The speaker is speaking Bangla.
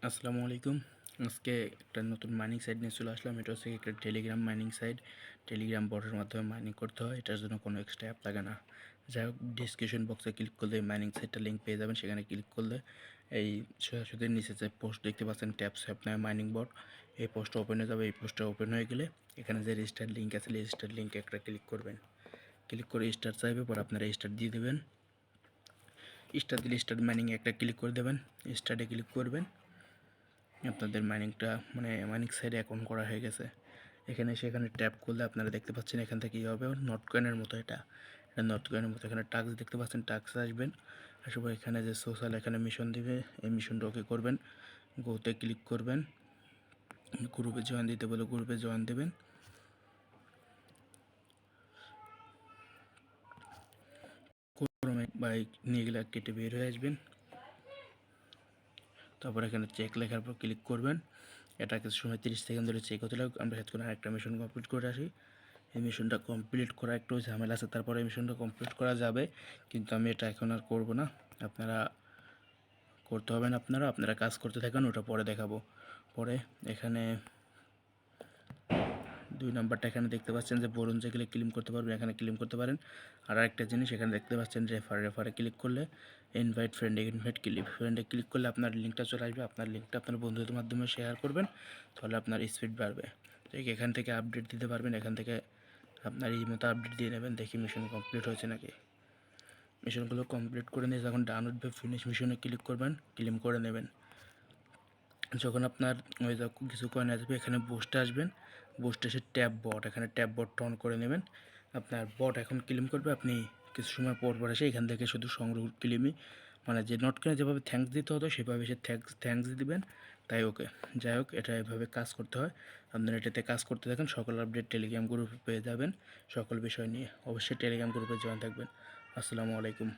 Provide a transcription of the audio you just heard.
আসসালামু আলাইকুম। আজকে একটা নতুন মাইনিং সাইট নিয়ে চলে আসলাম। এটা হচ্ছে একটা টেলিগ্রাম মাইনিং সাইট। টেলিগ্রাম বটের মাধ্যমে মাইনিং করতে হয়। এটার জন্য কোনো এক্সট্রা অ্যাপ লাগে না। যাই হোক, ডিসক্রিপশন বক্সে ক্লিক করলে মাইনিং সাইটটা লিঙ্ক পেয়ে যাবেন। সেখানে ক্লিক করলে এই সোজাসুজি নিচে যে পোস্ট দেখতে পাচ্ছেন, ট্যাপস আপনার মাইনিং বট, এই পোস্টটা ওপেন হয়ে যাবে। এই পোস্টটা ওপেন হয়ে গেলে এখানে যে রেজিস্টার লিঙ্ক আছে, রেজিস্টার লিঙ্কে একটা ক্লিক করবেন। ক্লিক করে স্টার্ট চাইবে, পর আপনারা স্টার্ট দিয়ে দেবেন। স্টার্ট দিলে স্টার্ট মাইনিংয়ে একটা ক্লিক করে দেবেন। স্টার্টে ক্লিক করবেন। আপনাদের মাইনিংটা মাইনিং সাইডে অ্যাকাউন্ট করা হয়ে গেছে। সেখানে ট্যাপ করলে আপনারা দেখতে পাচ্ছেন এখান থেকে কী হবে, নট কয়েনের মতো এটা নট কয়েনের মতো। এখানে টাস্ক দেখতে পাচ্ছেন, টাস্ক আসবেন। আসবে এখানে যে সোশ্যাল এখানে মিশন দিবে, এই মিশনটা ওকে করবেন। গোতে ক্লিক করবেন। গ্রুপে জয়েন দিতে বলে গ্রুপে জয়েন দেবেন। ক্রমে বাইক নিয়ে গেলে কেটে বের হয়ে আসবেন। তারপর এখানে চেক লেখার পর ক্লিক করবেন। এটা কিছু সময় 30 সেকেন্ড ধরে চেক হতে লাগবে। আমরা করে আরেকটা মিশন কমপ্লিট করে আসি। এই মিশনটা কমপ্লিট করা একটু ঝামেলা আছে, তারপরে এই মিশনটা কমপ্লিট করা যাবে, কিন্তু আমি এটা এখন আর করব না। আপনারা করতে হবে না, আপনারা কাজ করতে থাকেন, ওটা পরে দেখাবো। পরে এখানে 2 নাম্বারটা এখানে দেখতে পাচ্ছেন যে বরুণ গেলে ক্লেম করতে পারবেন, এখানে ক্লেম করতে পারেন। আর একটা জিনিস এখানে দেখতে পাচ্ছেন রেফারে ক্লিক করলে ইনভাইট ফ্রেন্ডে ক্লিক করলে আপনার লিঙ্কটা চলে আসবে। আপনার লিঙ্কটা আপনার বন্ধুদের মাধ্যমে শেয়ার করবেন, তাহলে আপনার স্পিড বাড়বে। ঠিক এখান থেকে আপডেট দিতে পারবেন। এখান থেকে আপনার এই মতো আপডেট দিয়ে নেবেন। দেখি মিশন কমপ্লিট হয়েছে নাকি। মিশনগুলো কমপ্লিট করে নিয়ে যখন ডান উঠবে, ফিনিশ মিশনে ক্লিক করবেন, ক্লেম করে নেবেন। যখন আপনার ওই কিছু কয়েন আসবে, এখানে বুস্টে আসবেন। বুস্টে এসে ট্যাপ বট, এখানে ট্যাপ বটটা অন করে নেবেন। আপনার বট এখন ক্লেম করবে, আপনি কিছু সময় পর এসে এখান থেকে শুধু সংগ্রহ ক্লেমই, যে নট করে যেভাবে থ্যাঙ্কস দিতে হতো সেভাবে এসে থ্যাঙ্কস দিবেন। তাই ওকে, যাই হোক, এটা এভাবে কাজ করতে হয়। আপনারা এটাতে কাজ করতে থাকেন। সকল আপডেট টেলিগ্রাম গ্রুপে পেয়ে যাবেন। সকল বিষয় নিয়ে অবশ্যই টেলিগ্রাম গ্রুপে জয়েন থাকবেন। আসসালামু আলাইকুম।